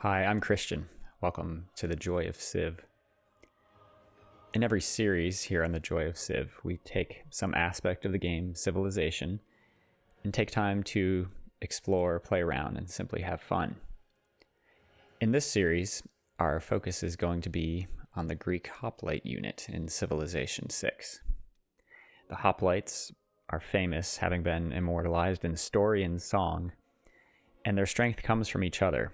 Hi, I'm Christian. Welcome to the Joy of Civ. In every series here on the Joy of Civ, we take some aspect of the game, civilization, and take time to explore, play around, and simply have fun. In this series, our focus is going to be on the Greek Hoplite unit in Civilization 6. The Hoplites are famous, having been immortalized in story and song, and their strength comes from each other.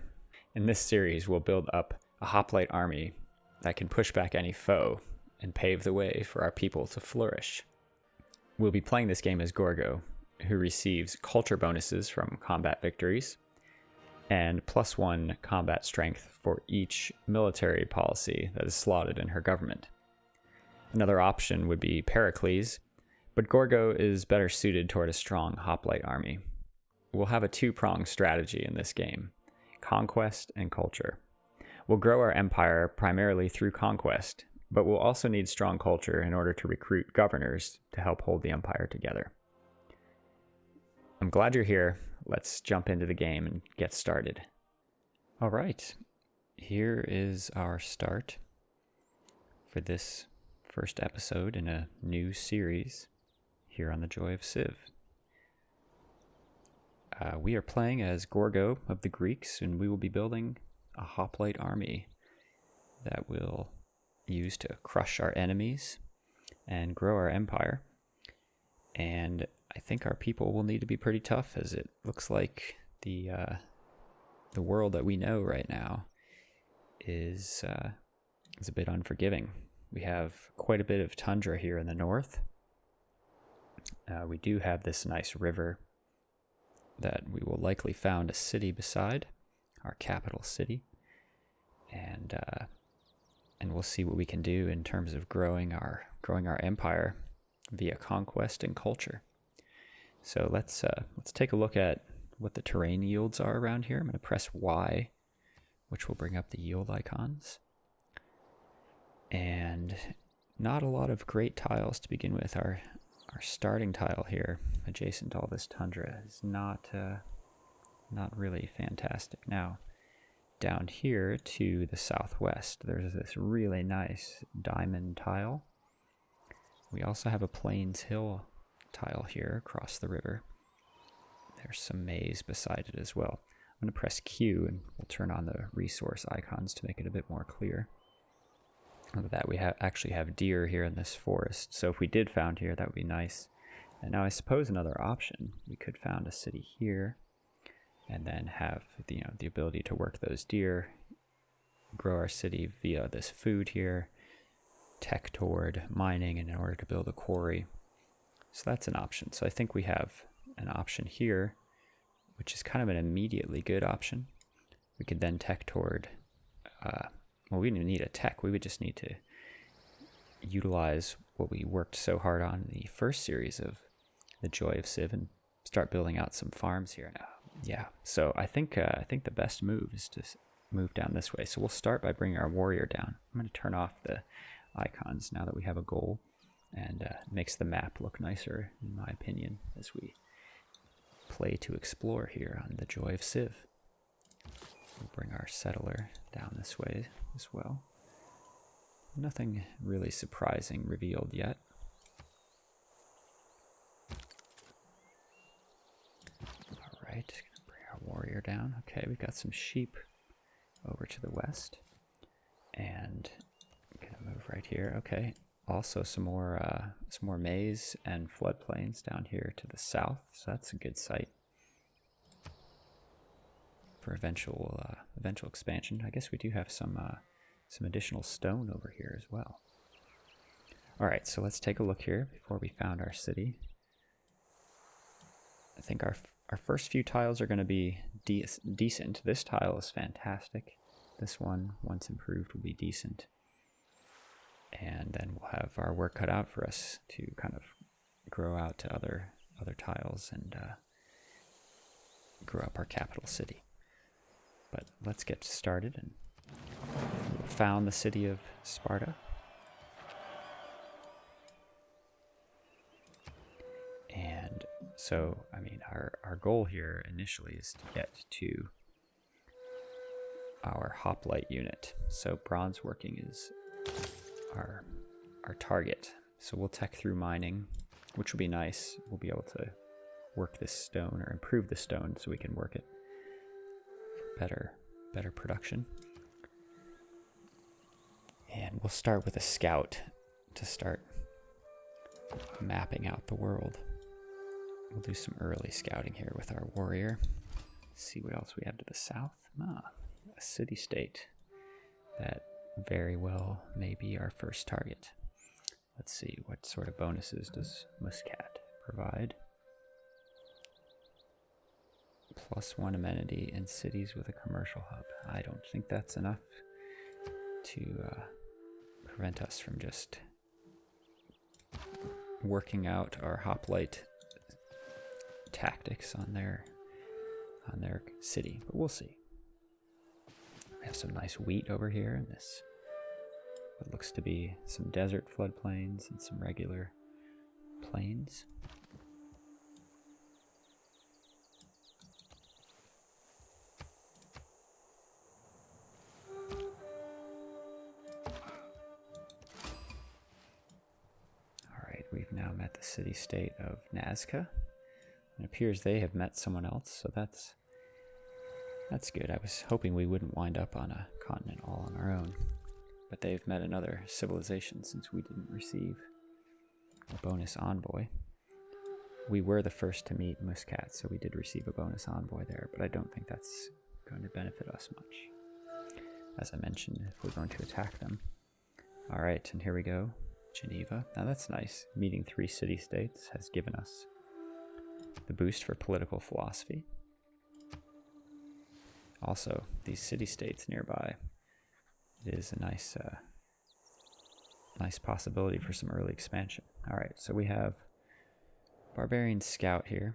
In this series, we'll build up a hoplite army that can push back any foe and pave the way for our people to flourish. We'll be playing this game as Gorgo, who receives culture bonuses from combat victories and +1 combat strength for each military policy that is slotted in her government. Another option would be Pericles, but Gorgo is better suited toward a strong hoplite army. We'll have a two-pronged strategy in this game: conquest and culture. We'll grow our empire primarily through conquest, but we'll also need strong culture in order to recruit governors to help hold the empire together. I'm glad you're here. Let's jump into the game and get started. All right, here is our start for this first episode in a new series here on the Joy of Civ. We are playing as Gorgo of the Greeks, and we will be building a hoplite army that we'll use to crush our enemies and grow our empire. And I think our people will need to be pretty tough, as it looks like the world that we know right now is a bit unforgiving. We have quite a bit of tundra here in the north. We do have this nice river that we will likely found a city beside, our capital city, and we'll see what we can do in terms of growing our empire via conquest and culture. So let's take a look at what the terrain yields are around here. I'm going to press Y, which will bring up the yield icons, and not a lot of great tiles to begin with. Our starting tile here, adjacent to all this tundra, is not really fantastic. Now, down here to the southwest, there's this really nice diamond tile. We also have a Plains Hill tile here across the river. There's some maize beside it as well. I'm going to press Q and we'll turn on the resource icons to make it a bit more clear. Look at that, we actually have deer here in this forest, so if we did found here, that would be nice. And now I suppose another option, we could found a city here and then have the ability to work those deer, grow our city via this food here, tech toward mining, and in order to build a quarry. So that's an option. So I think we have an option here, which is kind of an immediately good option. We could then tech toward well, we didn't need a tech. We would just need to utilize what we worked so hard on in the first series of the Joy of Civ and start building out some farms here now. Yeah, so I think the best move is to move down this way. So we'll start by bringing our warrior down. I'm going to turn off the icons now that we have a goal, and it makes the map look nicer, in my opinion, as we play to explore here on the Joy of Civ. We'll bring our settler down this way as well. Nothing really surprising revealed yet. All right, gonna bring our warrior down. Okay, we've got some sheep over to the west, and I'm gonna move right here. Okay, also some more maize and floodplains down here to the south. So that's a good site for eventual expansion. I guess we do have some additional stone over here as well. All right, so let's take a look here before we found our city. I think our first few tiles are going to be decent. This tile is fantastic. This one, once improved, will be decent. And then we'll have our work cut out for us to kind of grow out to other tiles and grow up our capital city. But let's get started and found the city of Sparta. And so, I mean, our goal here initially is to get to our hoplite unit. So bronze working is our target. So we'll tech through mining, which will be nice. We'll be able to work this stone or improve the stone so we can work it for better production. And we'll start with a scout to start mapping out the world. We'll do some early scouting here with our warrior. See what else we have to the south. A city-state that very well may be our first target. Let's see, what sort of bonuses does Muscat provide? +1 amenity in cities with a commercial hub. I don't think that's enough to prevent us from just working out our hoplite tactics on their city, but we'll see. We have some nice wheat over here in this what looks to be some desert floodplains and some regular plains. We've now met the city-state of Nazca. It appears they have met someone else, so that's good. I was hoping we wouldn't wind up on a continent all on our own, but they've met another civilization since we didn't receive a bonus envoy. We were the first to meet Muscat, so we did receive a bonus envoy there, but I don't think that's going to benefit us much. As I mentioned, if we're going to attack them. All right, and here we go. Geneva. Now that's nice. Meeting 3 city-states has given us the boost for political philosophy. Also, these city-states nearby, it is a nice possibility for some early expansion. All right, so we have Barbarian Scout here.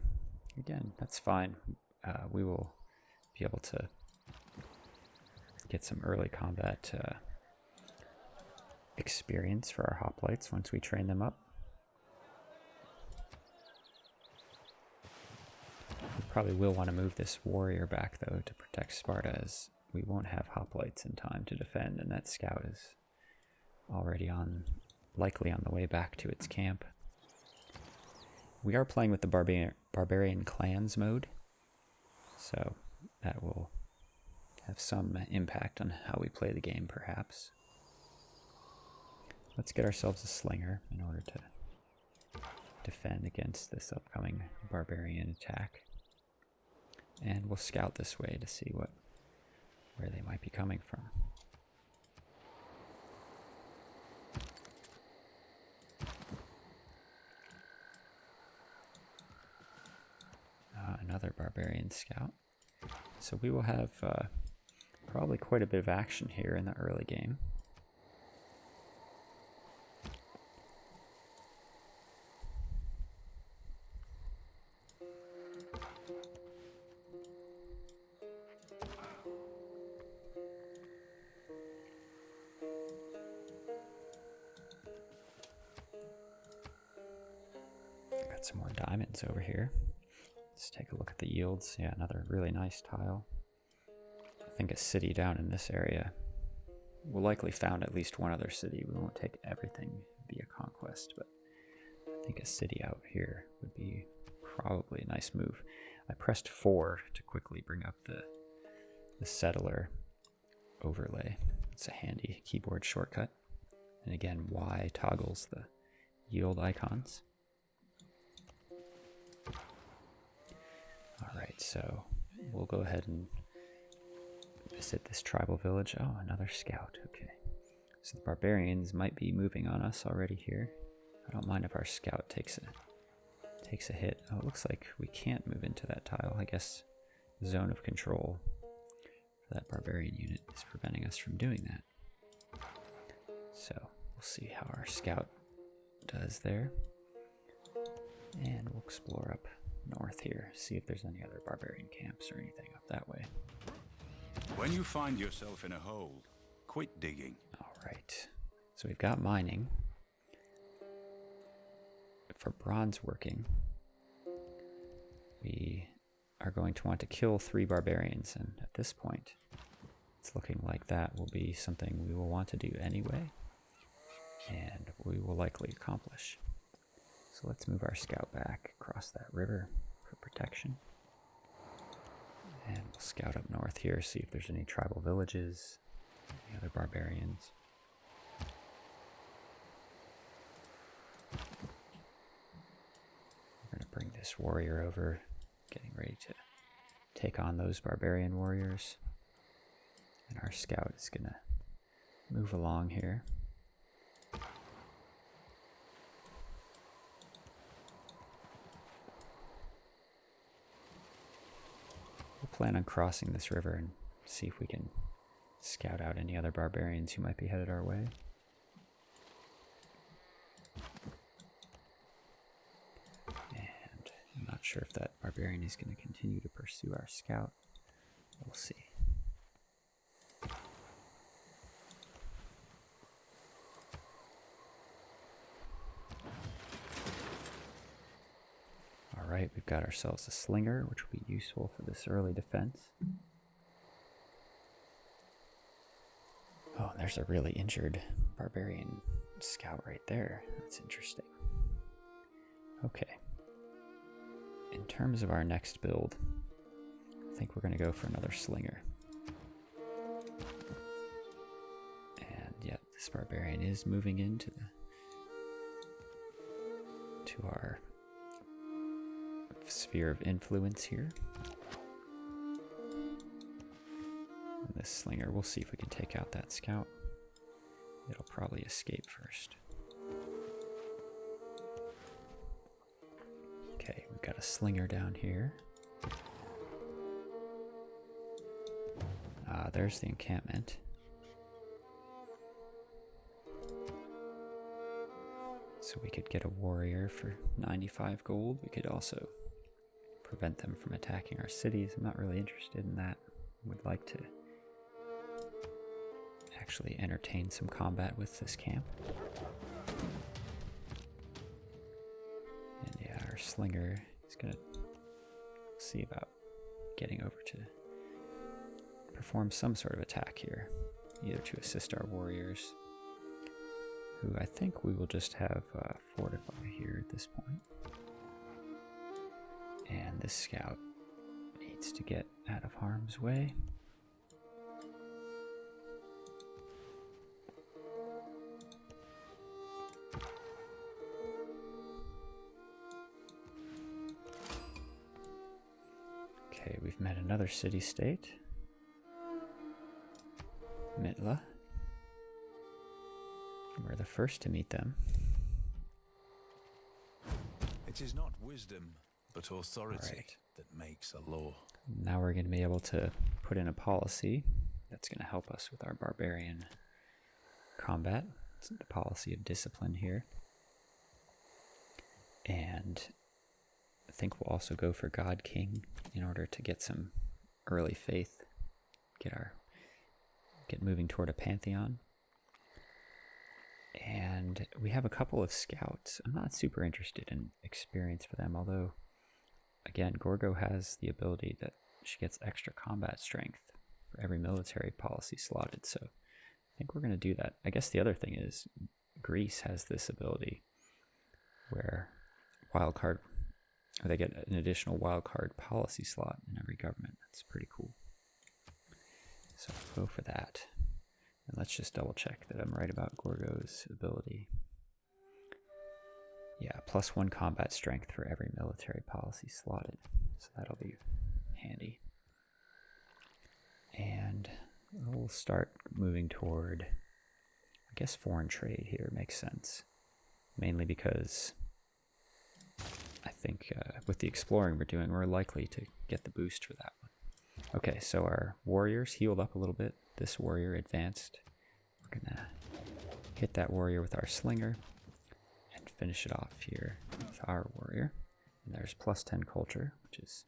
Again, that's fine. We will be able to get some early combat experience for our hoplites once we train them up. We probably will want to move this warrior back though to protect Sparta, as we won't have hoplites in time to defend, and that scout is already likely on the way back to its camp. We are playing with the Barbarian clans mode, so that will have some impact on how we play the game perhaps. Let's get ourselves a slinger in order to defend against this upcoming barbarian attack. And we'll scout this way to see where they might be coming from. Another barbarian scout. So we will have probably quite a bit of action here in the early game. Got some more diamonds over here. Let's take a look at the yields. Yeah, another really nice tile. I think a city down in this area. We'll likely found at least one other city. We won't take everything via conquest, but I think a city out here would be probably a nice move. I pressed 4 to quickly bring up the settler overlay. It's a handy keyboard shortcut. And again, Y toggles the yield icons. Alright, so we'll go ahead and visit this tribal village. Oh, another scout. Okay. So the barbarians might be moving on us already here. I don't mind if our scout takes a hit. Oh, it looks like we can't move into that tile. I guess the zone of control for that barbarian unit is preventing us from doing that. So we'll see how our scout does there. And we'll explore up north here, see if there's any other barbarian camps or anything up that way. When you find yourself in a hole, quit digging. All right, so we've got mining. For bronze working, we are going to want to kill 3 barbarians, and at this point, it's looking like that will be something we will want to do anyway, and we will likely accomplish. So let's move our scout back across that river for protection. And we'll scout up north here, see if there's any tribal villages, any other barbarians. We're going to bring this warrior over, getting ready to take on those barbarian warriors. And our scout is going to move along here. We'll plan on crossing this river and see if we can scout out any other barbarians who might be headed our way. And I'm not sure if that barbarian is going to continue to pursue our scout. We'll see. Alright, we've got ourselves a slinger, which will be useful for this early defense. Oh, there's a really injured barbarian scout right there. That's interesting. Okay. In terms of our next build, I think we're going to go for another slinger. And yet, this barbarian is moving into our sphere of influence here. And this slinger, we'll see if we can take out that scout. It'll probably escape first. Okay, we've got a slinger down here. There's the encampment. So we could get a warrior for 95 gold. We could also prevent them from attacking our cities. I'm not really interested in that. Would like to actually entertain some combat with this camp. And yeah, our slinger is going to see about getting over to perform some sort of attack here, either to assist our warriors, who I think we will just have fortify here at this point. And this scout needs to get out of harm's way. Okay, we've met another city-state. Mitla. We're the first to meet them. It is not wisdom, but authority that makes a law. Now we're going to be able to put in a policy that's going to help us with our barbarian combat. It's the policy of discipline here. And I think we'll also go for God King in order to get some early faith, get moving toward a pantheon. And we have a couple of scouts. I'm not super interested in experience for them, although, again, Gorgo has the ability that she gets extra combat strength for every military policy slotted, so I think we're going to do that. I guess the other thing is Greece has this ability where they get an additional wildcard policy slot in every government. That's pretty cool. So I'll go for that. And let's just double check that I'm right about Gorgo's ability. Yeah, +1 combat strength for every military policy slotted. So that'll be handy. And we'll start moving toward, I guess, foreign trade here makes sense. Mainly because I think with the exploring we're doing, we're likely to get the boost for that one. Okay, so our warriors healed up a little bit. This warrior advanced. We're going to hit that warrior with our slinger and finish it off here with our warrior. And there's +10 culture, which is,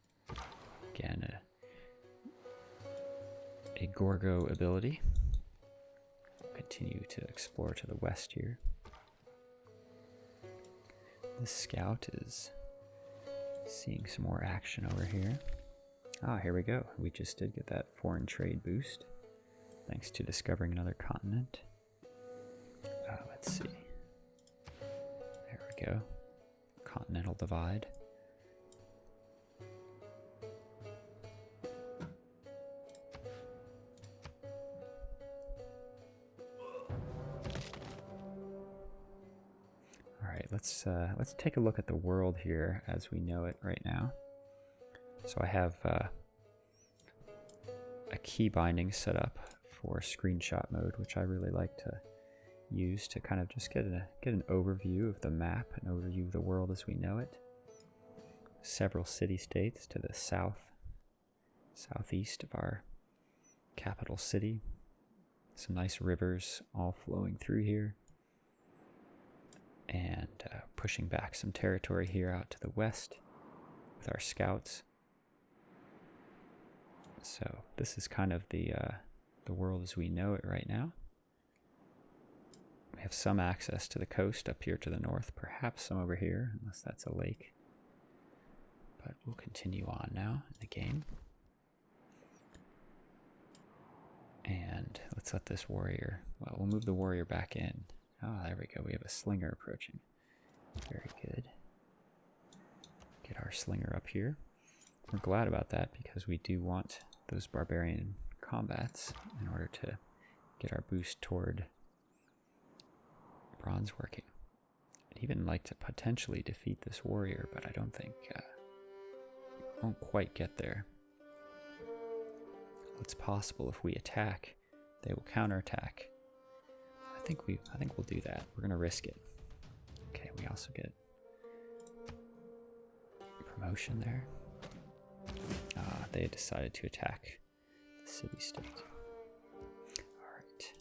again, a Gorgo ability. We'll continue to explore to the west here. This scout is seeing some more action over here. Ah, here we go. We just did get that foreign trade boost. thanks to discovering another continent. Let's see. There we go. Continental divide. All right, let's take a look at the world here as we know it right now. So I have a key binding set up for screenshot mode, which I really like to use to kind of just get an overview of the map, an overview of the world as we know it. Several city-states to the southeast of our capital city. Some nice rivers all flowing through here. And pushing back some territory here out to the west with our scouts. So this is kind of the world as we know it right now. We have some access to the coast up here to the north, perhaps some over here, unless that's a lake. But we'll continue on now in the game. And let's let this warrior, well, we'll move the warrior back in. Oh, there we go. We have a slinger approaching. Very good. Get our slinger up here. We're glad about that because we do want those barbarian combats in order to get our boost toward bronze working. I'd even like to potentially defeat this warrior, but I don't think we won't quite get there. It's possible if we attack, they will counterattack. I think we'll do that. We're gonna risk it. Okay, we also get promotion there. They had decided to attack the city-state. Alright.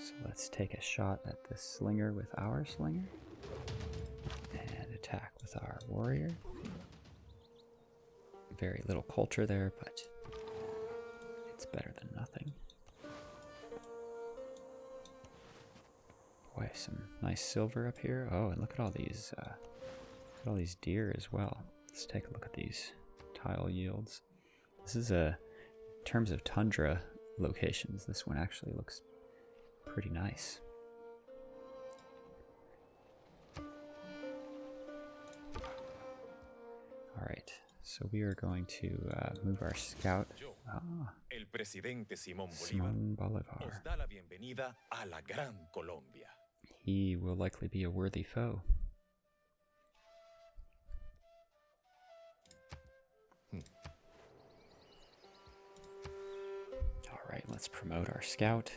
So let's take a shot at the slinger with our slinger. And attack with our warrior. Very little culture there, but it's better than nothing. Boy, some nice silver up here. Oh, and look at all these deer as well. Let's take a look at these tile yields. This is in terms of tundra locations, this one actually looks pretty nice. All right, so we are going to move our scout. El presidente Simón Bolívar. nos da la bienvenida a la Gran Colombia. He will likely be a worthy foe. All right, let's promote our scout.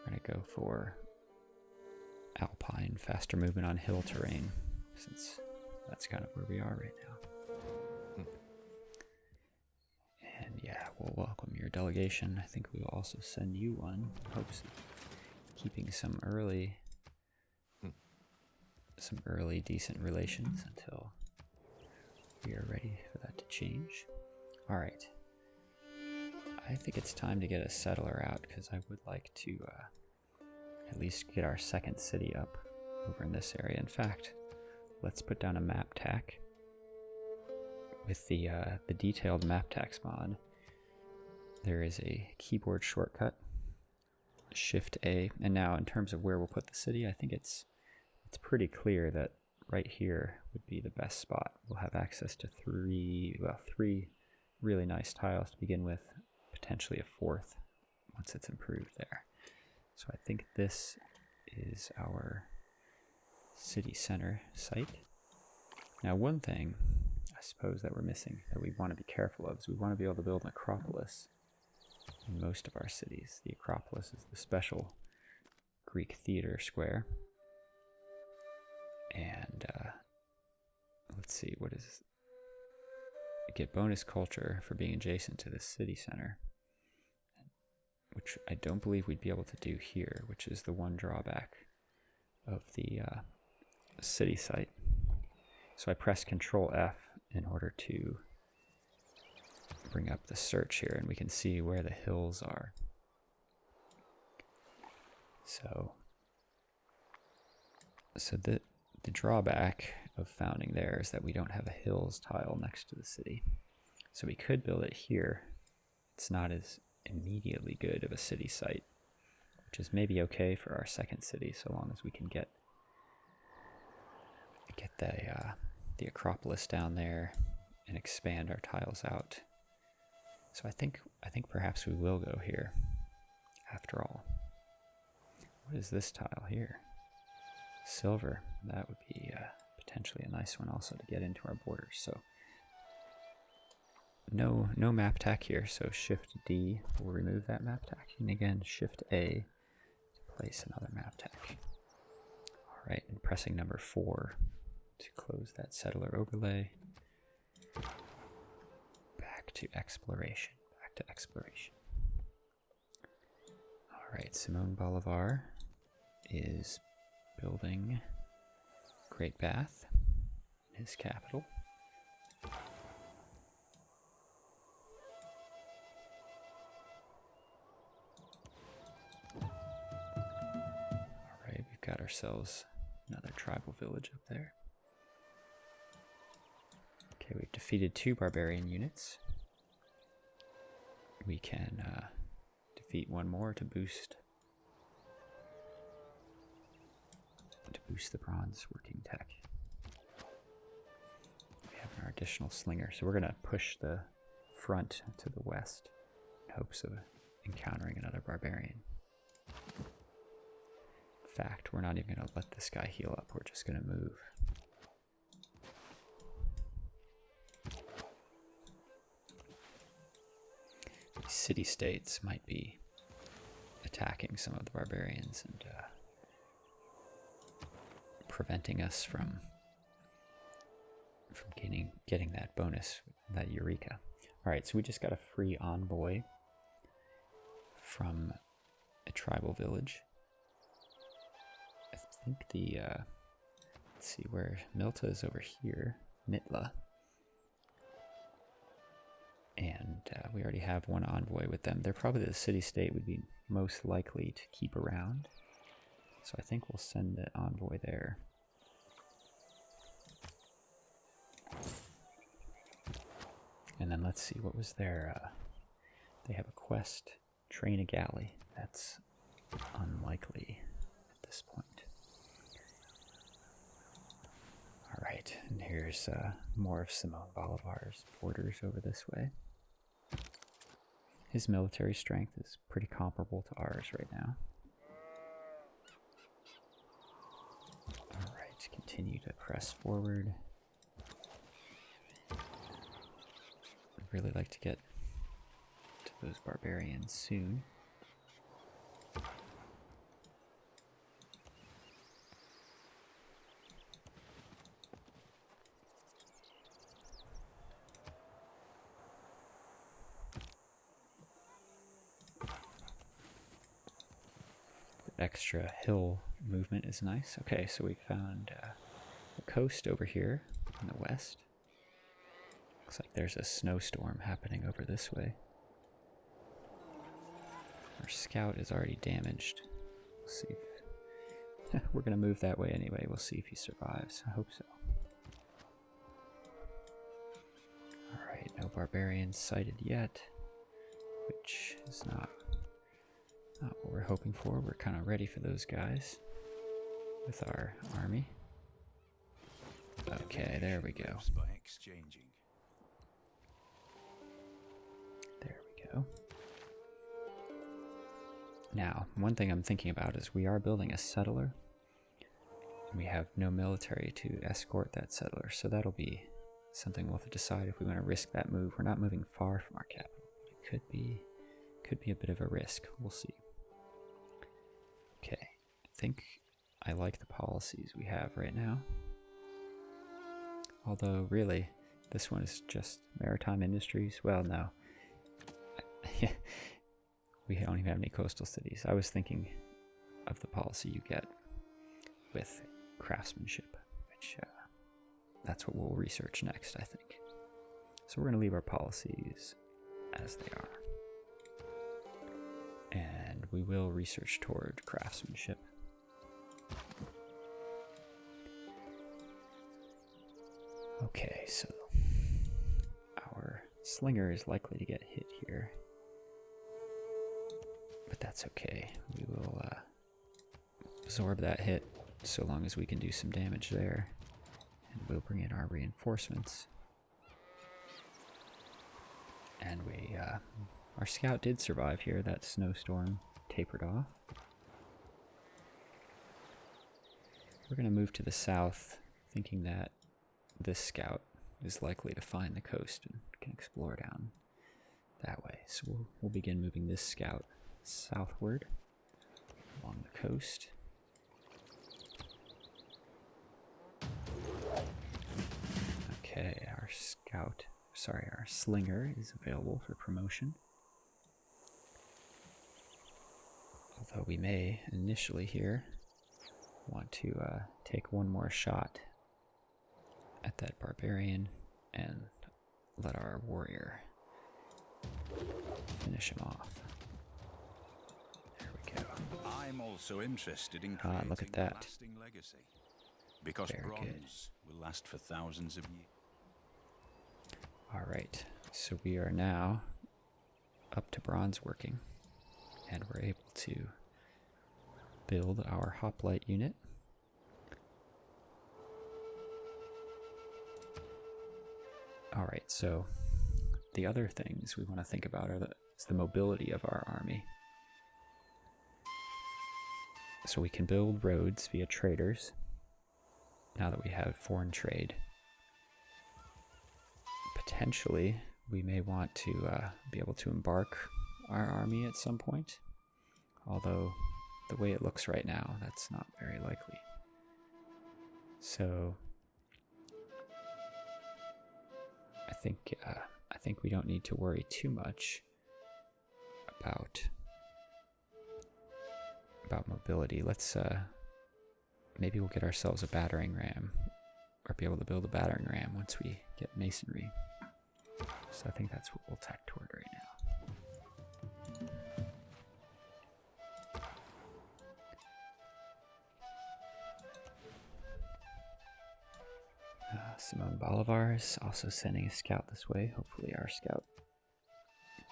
We're going to go for alpine, faster movement on hill terrain, since that's kind of where we are right now. And yeah, we'll welcome your delegation. I think we will also send you one. Hopes of keeping some early decent relations until we are ready for that to change. All right. I think it's time to get a settler out because I would like to at least get our second city up over in this area. In fact, let's put down a map tack with the detailed map tax mod. There is a keyboard shortcut, Shift A, and now in terms of where we'll put the city, I think it's pretty clear that right here would be the best spot. We'll have access to three really nice tiles to begin with, potentially a fourth once it's improved there. So I think this is our city center site. Now one thing I suppose that we're missing that we want to be careful of is we want to be able to build an Acropolis in most of our cities. The Acropolis is the special Greek theater square. And let's see, what is get bonus culture for being adjacent to the city center, which I don't believe we'd be able to do here, which is the one drawback of the city site. So I press Control F in order to bring up the search here, and we can see where the hills are. So the drawback of founding there is that we don't have a hills tile next to the city. So we could build it here it's not as immediately good of a city site, which is maybe okay for our second city, so long as we can get the Acropolis down there and expand our tiles out. So I think perhaps we will go here after all. What is this tile here? Silver. That would be potentially a nice one also to get into our borders. So no map tack here, so Shift D will remove that map tack, and again Shift A to place another map tack. Alright, and pressing number 4 to close that settler overlay. Back to exploration. Alright, Simon Bolivar is building Great Bath in his capital. Alright, we've got ourselves another tribal village up there. Okay, we've defeated 2 barbarian units. We can defeat 1 more to boost the bronze working tech. We have our additional slinger, so we're going to push the front to the west in hopes of encountering another barbarian. In fact, we're not even going to let this guy heal up, we're just going to move. These city-states might be attacking some of the barbarians and preventing us from getting that bonus, that Eureka. Alright, so we just got a free envoy from a tribal village. I think the, let's see, where Milta is over here, Mitla. And we already have 1 envoy with them. They're probably the city-state would be most likely to keep around. So I think we'll send the envoy there. And then let's see, what was their... they have a quest, train a galley. That's unlikely at this point. Alright, and here's more of Simon Bolivar's borders over this way. His military strength is pretty comparable to ours right now. Alright, continue to press forward. I'd really like to get to those barbarians soon. Extra hill movement is nice. Okay, so we found the coast over here in the west. Looks like there's a snowstorm happening over this way. Our scout is already damaged. We'll see if... we're going to move that way anyway. We'll see if he survives. I hope so. Alright, no barbarians sighted yet, which is not what we're hoping for. We're kind of ready for those guys with our army. Okay, there we go. There we go. Now, one thing I'm thinking about is we are building a settler. We have no military to escort that settler, so that'll be something we'll have to decide if we want to risk that move. We're not moving far from our capital, but it could be a bit of a risk. We'll see. Okay, I think I like the policies we have right now. Although, really, this one is just maritime industries. Well, no. We don't even have any coastal cities. I was thinking of the policy you get with craftsmanship, which that's what we'll research next, I think. So we're going to leave our policies as they are. And we will research toward craftsmanship. Okay, so our slinger is likely to get hit here. but that's okay. We will absorb that hit so long as we can do some damage there. And we'll bring in our reinforcements. And our scout did survive here. That snowstorm tapered off. We're going to move to the south, thinking that this scout is likely to find the coast and can explore down that way. So we'll begin moving this scout southward along the coast. Okay, our slinger is available for promotion. Although we may initially here want to take one more shot at that barbarian and let our warrior finish him off. There we go. I'm also interested in creating look at a that. lasting legacy. Because Very bronze good. will last for thousands of years. Alright, so we are now up to bronze working, and we're able to build our hoplite unit. Alright, so the other things we want to think about is the mobility of our army. So we can build roads via traders, now that we have foreign trade. Potentially, we may want to be able to embark our army at some point, although the way it looks right now, that's not very likely. So I think we don't need to worry too much about mobility. Let's maybe we'll get ourselves a battering ram, or be able to build a battering ram once we get masonry. So I think that's what we'll tack toward right now. Simone Bolivar is also sending a scout this way. Hopefully our scout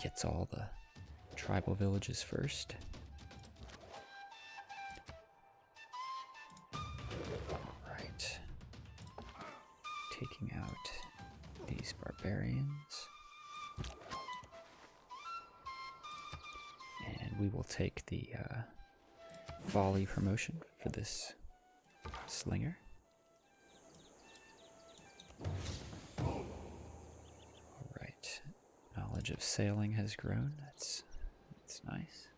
gets all the tribal villages first. Alright. Taking out these barbarians. And we will take the volley promotion for this slinger. Alright. Knowledge of sailing has grown. That's nice.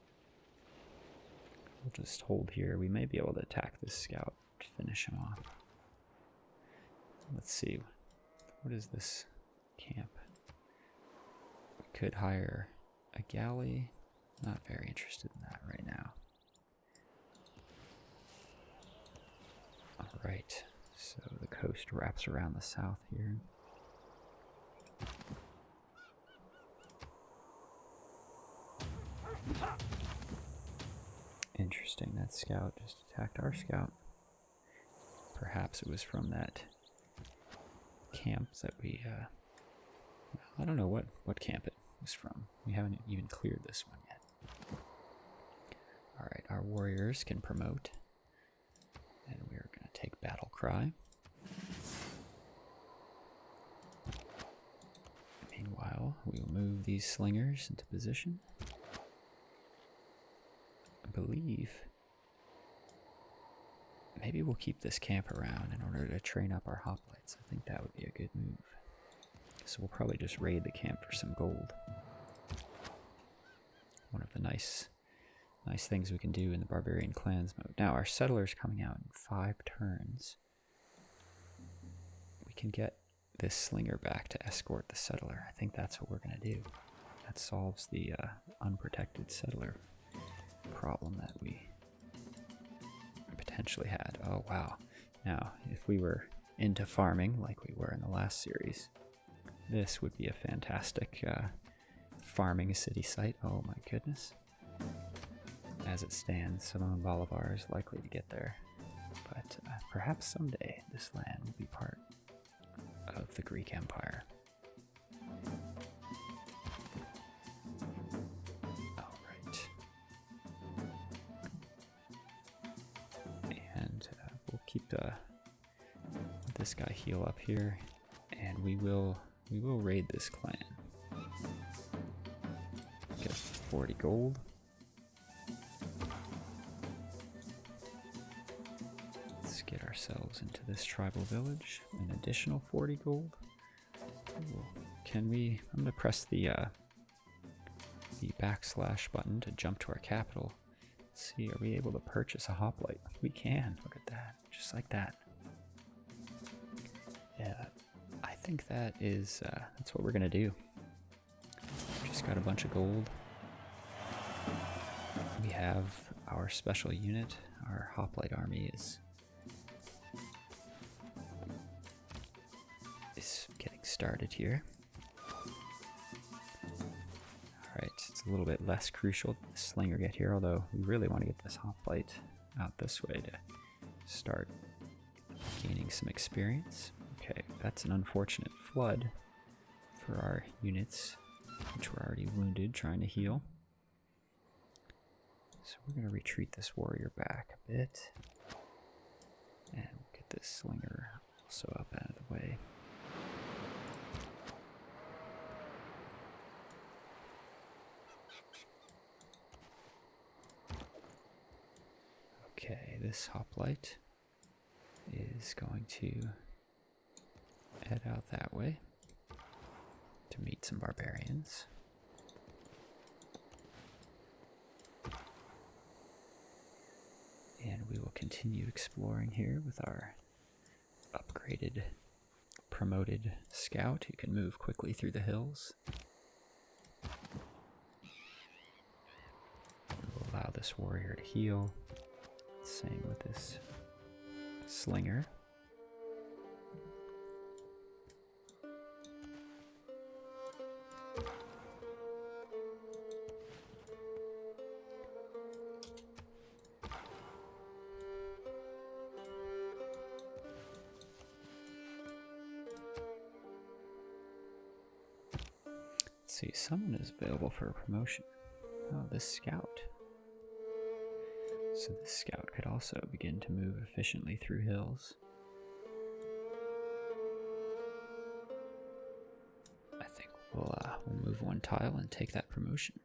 We'll just hold here. We may be able to attack this scout to finish him off. Let's see. What is this camp? We could hire a galley. Not very interested in that right now. Alright. So the coast wraps around the south here. Interesting, that scout just attacked our scout. Perhaps it was from that camp that we, I don't know what camp it was from. We haven't even cleared this one yet. Alright, our warriors can promote. And we're going to take Battle Cry. Meanwhile, we will move these slingers into position. I believe maybe we'll keep this camp around in order to train up our hoplites. I think that would be a good move. So we'll probably just raid the camp for some gold. One of the nice things we can do in the Barbarian Clans mode. Now, our settler's coming out in 5 turns. We can get this slinger back to escort the settler. I think that's what we're going to do. That solves the unprotected settler problem that we potentially had. Oh, wow. Now, if we were into farming like we were in the last series, this would be a fantastic farming city site. Oh, my goodness. As it stands, Simone Bolivar is likely to get there, but perhaps someday this land will be part of the Greek Empire. Alright. this guy heal up here, and we will raid this clan. Get 40 gold. Let's get ourselves into this tribal village. An additional 40 gold. Ooh, can we? I'm gonna press the backslash button to jump to our capital. Let's see, are we able to purchase a hoplite? We can. Look at that, just like that. Yeah, I think that is that's what we're gonna do. Just got a bunch of gold. We have our special unit. Our hoplite army is getting started here. Alright, it's a little bit less crucial to the slinger get here, although we really want to get this hoplite out this way to start gaining some experience. Okay, that's an unfortunate flood for our units, which were already wounded trying to heal. So we're going to retreat this warrior back a bit. And we'll get this slinger also up out of the way. Okay, this hoplite is going to head out that way to meet some barbarians. And we will continue exploring here with our upgraded, promoted scout who can move quickly through the hills. We'll allow this warrior to heal. Same with this slinger. Let's see, someone is available for a promotion. Oh, this scout. So this scout could also begin to move efficiently through hills. I think we'll move one tile and take that promotion.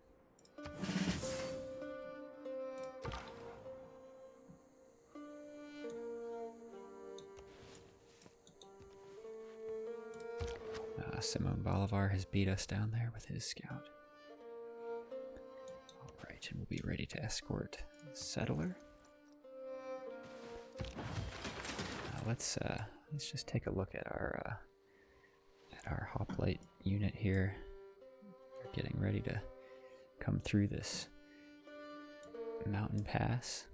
Simone Bolivar has beat us down there with his scout. Alright, and we'll be ready to escort the settler. Let's just take a look at our hoplite unit here. They're getting ready to come through this mountain pass.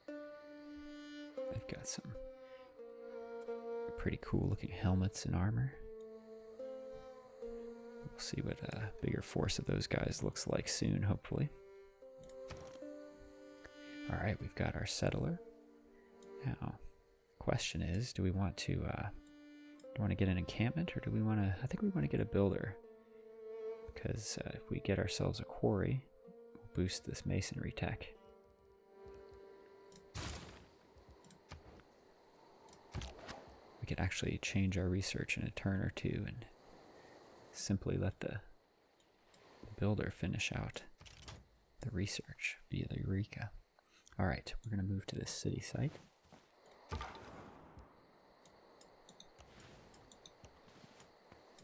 They've got some pretty cool looking helmets and armor. We'll see what a bigger force of those guys looks like soon, hopefully. Alright, we've got our settler. Now, question is, do we want to get an encampment, or do we want to, I think we want to get a builder. Because if we get ourselves a quarry, we'll boost this masonry tech. We could actually change our research in a turn or two and simply let the builder finish out the research via the Eureka. Alright, we're going to move to this city site.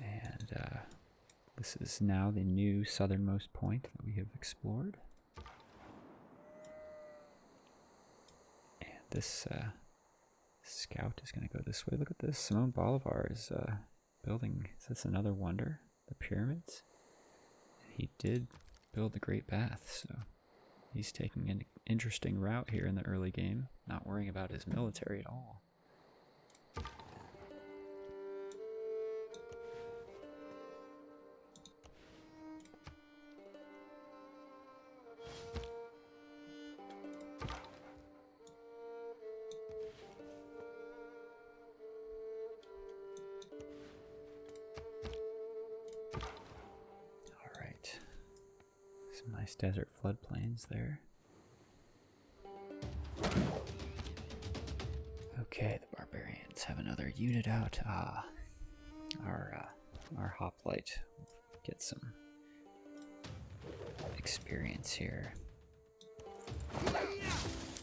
And this is now the new southernmost point that we have explored. And this scout is going to go this way. Look at this. Simone Bolivar is building. That's another wonder. The pyramids. He did build the Great Bath, so he's taking an interesting route here in the early game, not worrying about his military at all. Some nice desert floodplains there. Okay, the barbarians have another unit out. Our hoplite get some experience here.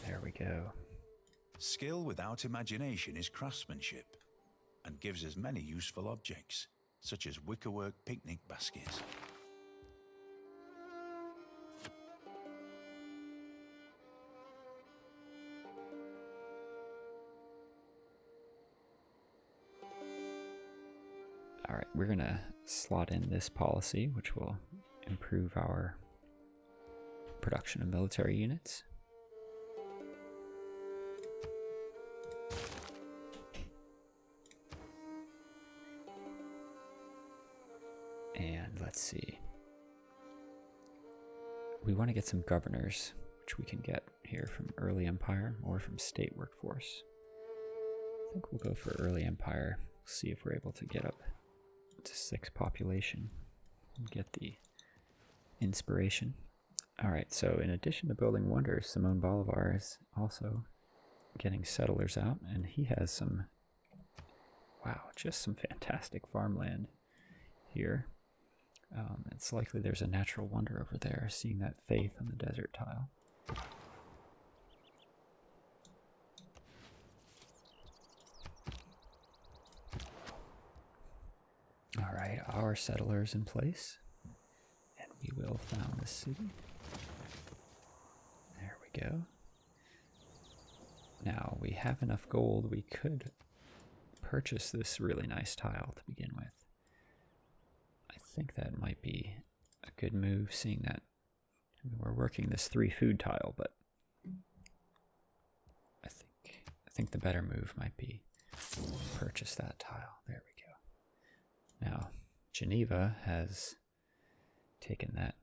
There we go. Skill without imagination is craftsmanship, and gives us many useful objects, such as wickerwork picnic baskets. Alright, we're gonna slot in this policy, which will improve our production of military units. And let's see. We want to get some governors, which we can get here from early empire or from state workforce. I think we'll go for early empire. See if we're able to get up to 6 population and get the inspiration. Alright, so in addition to building wonders, Simon Bolivar is also getting settlers out, and he has some, wow, just some fantastic farmland here. It's likely there's a natural wonder over there, seeing that faith on the desert tile. Alright, our settlers in place, and we will found the city. There we go. Now, we have enough gold, we could purchase this really nice tile to begin with. I think that might be a good move, seeing that we're working this 3 food tile, but I think the better move might be purchase that tile. There we go. Now, Geneva has taken that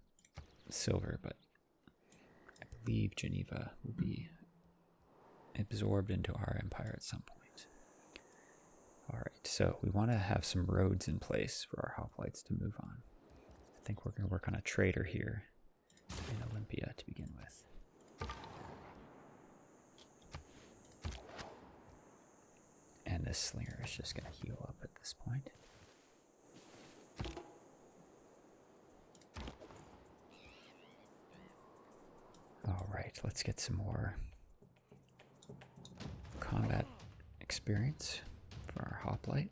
silver, but I believe Geneva will be absorbed into our empire at some point. Alright, so we want to have some roads in place for our hoplites to move on. I think we're going to work on a trader here in Olympia to begin with. And this slinger is just going to heal up at this point. Alright, let's get some more combat experience for our hoplite.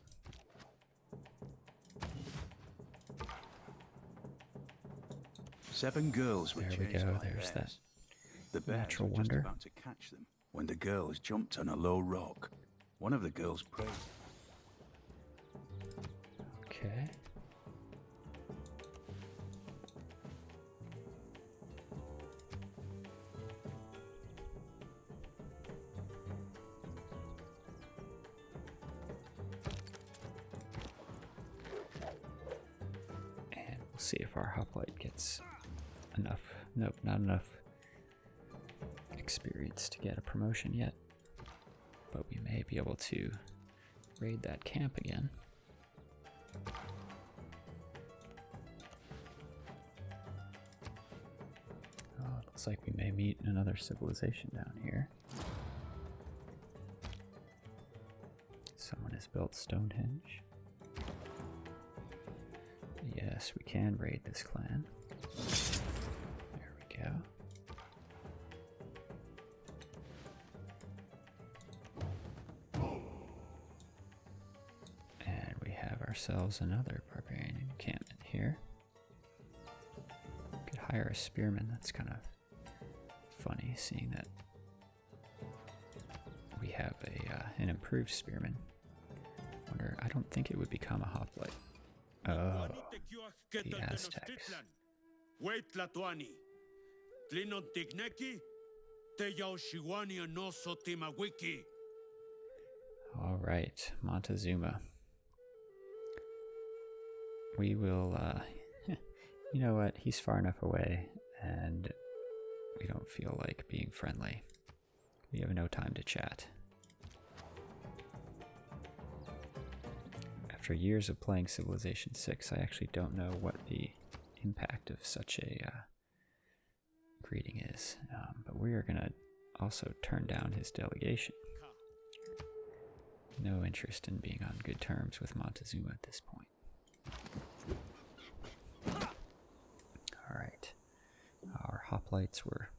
Seven girls were There we chased go, by there's that bears. The bears natural were just wonder. about to catch them when the girls jumped on a low rock. One of the girls prayed. Okay. And we'll see if our hoplite gets enough. Nope, not enough experience to get a promotion yet. But we may be able to raid that camp again. Oh, it looks like we may meet another civilization down here. Someone has built Stonehenge. Yes, we can raid this clan. There we go. And we have ourselves another barbarian encampment here. Could hire a spearman. That's kind of funny, seeing that we have an improved spearman. Wonder, I don't think it would become a hoplite. Oh, the Aztecs. All right, Montezuma. We will, you know what, he's far enough away, and we don't feel like being friendly. We have no time to chat. After years of playing Civilization 6, I actually don't know what the impact of such a greeting is, but we are going to also turn down his delegation. No interest in being on good terms with Montezuma at this point. Alright. Our hoplites were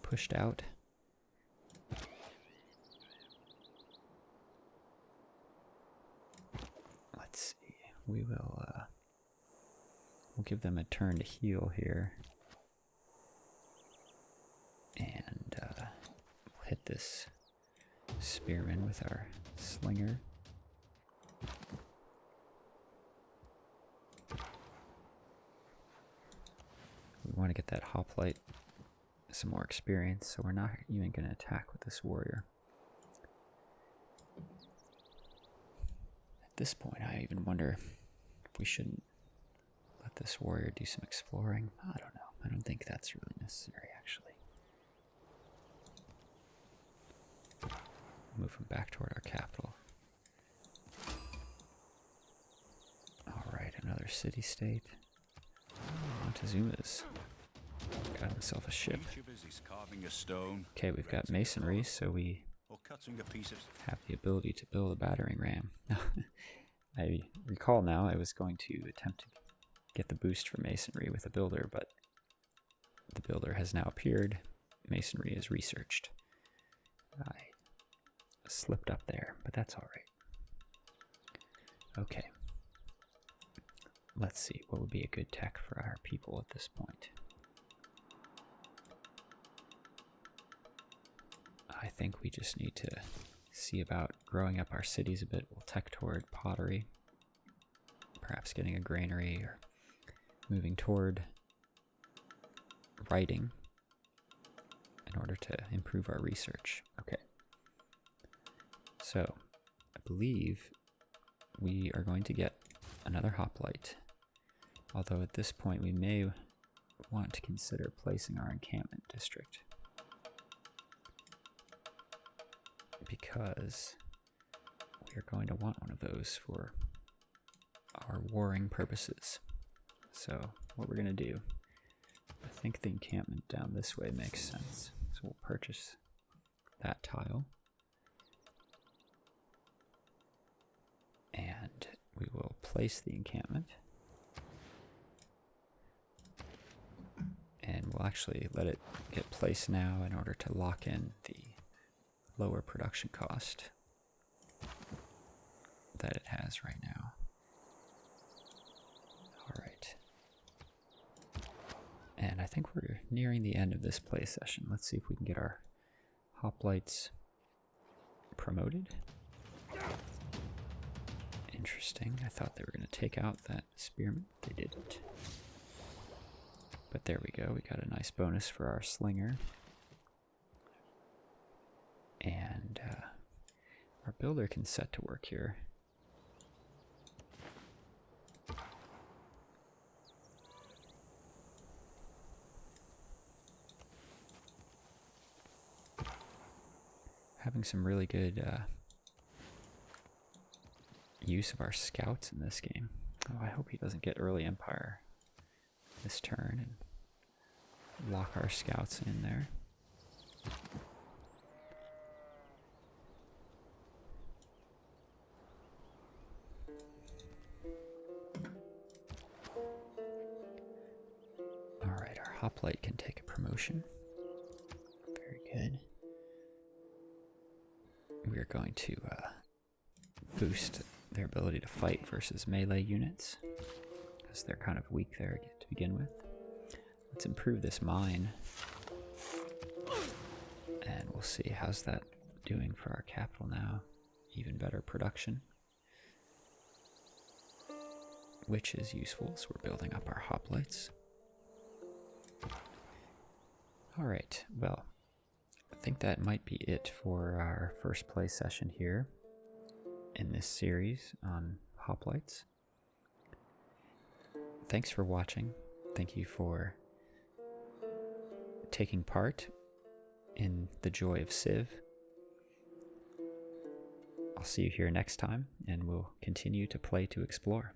pushed out. Let's see. We will we'll give them a turn to heal here. And we'll hit this spearman with our slinger. We want to get that hoplite some more experience, so we're not even going to attack with this warrior. At this point, I even wonder if we shouldn't let this warrior do some exploring. I don't know. I don't think that's really necessary, actually. Move him back toward our capital. Alright, another city-state. Montezuma's got himself a ship. Okay, we've got masonry, so we have the ability to build a battering ram. I recall now I was going to attempt to get the boost for masonry with a builder, but the builder has now appeared. Masonry is researched. I slipped up there, but that's alright. Okay. Let's see, what would be a good tech for our people at this point? I think we just need to see about growing up our cities a bit. We'll tech toward pottery, perhaps getting a granary, or moving toward writing in order to improve our research. Okay. So, I believe we are going to get another hoplite. Although at this point we may want to consider placing our encampment district, because we are going to want one of those for our warring purposes. So what we're going to do, I think the encampment down this way makes sense. So we'll purchase that tile. And we will place the encampment. And we'll actually let it get placed now in order to lock in the lower production cost that it has right now. Alright. And I think we're nearing the end of this play session. Let's see if we can get our hoplites promoted. Interesting. I thought they were going to take out that spearman. They didn't. But there we go. We got a nice bonus for our slinger. And our builder can set to work here. Having some really good use of our scouts in this game. Oh, I hope he doesn't get early empire this turn and lock our scouts in there. Alright, our hoplite can take a promotion. Very good. We are going to boost their ability to fight versus melee units, because they're kind of weak there to begin with. Let's improve this mine, and we'll see how's that doing for our capital now. Even better production, which is useful, so we're building up our hoplites. Alright, well, I think that might be it for our first play session here in this series on hoplites. Thanks for watching. Thank you for taking part in the Joy of Civ. I'll see you here next time, and we'll continue to play to explore.